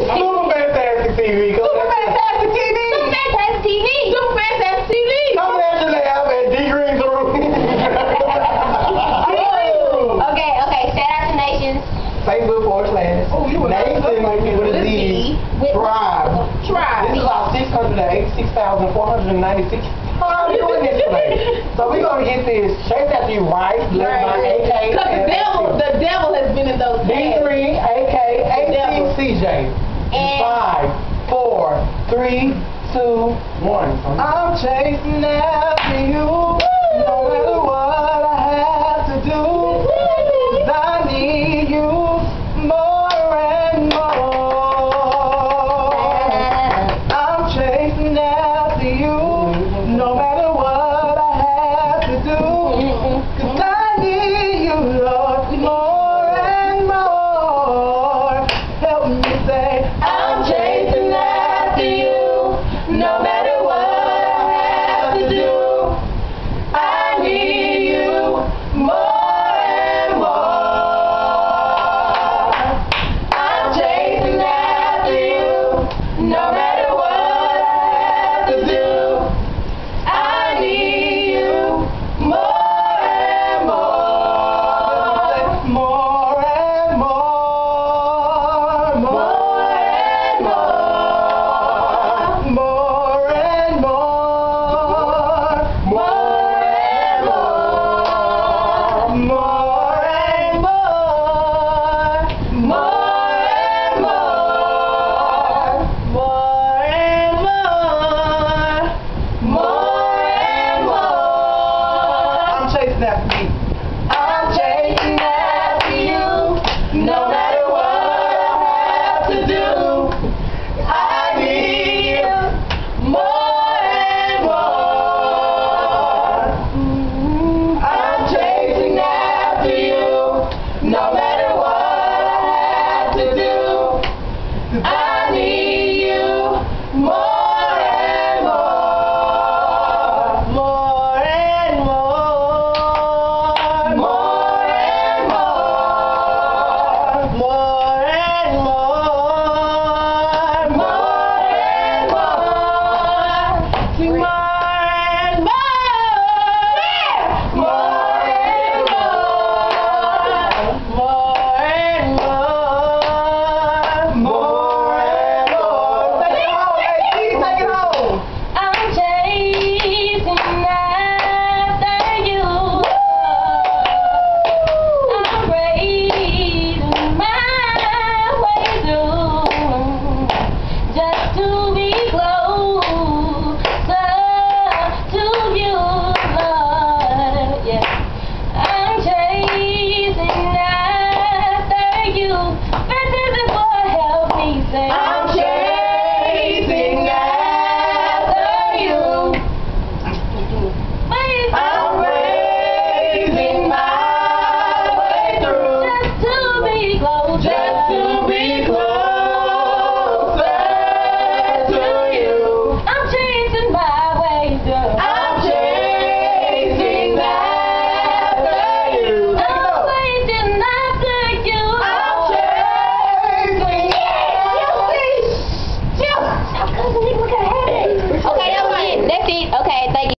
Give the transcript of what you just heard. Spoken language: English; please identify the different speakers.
Speaker 1: Super Fantastic TV.
Speaker 2: Super Fantastic TV.
Speaker 3: Super Fantastic TV.
Speaker 2: Super Fantastic TV.
Speaker 1: Come at your lab at D Green's room.
Speaker 3: Okay. Shout out to Nations.
Speaker 1: Facebook.com/Nathan with a D Tribe. This is our 686,496 time doing this today. So we're gonna get this shaped after you right, led by AK.
Speaker 2: Because the devil has been in those days.
Speaker 1: D3 AK
Speaker 2: devil.
Speaker 1: CJ.
Speaker 3: And
Speaker 1: 5, 4, 3, 2, 1. I'm chasing after you, no matter what I have to do. 'Cause I need you more and more. I'm chasing after you, no matter what I have to do. 'Cause I need you, Lord, more and more. Help me say,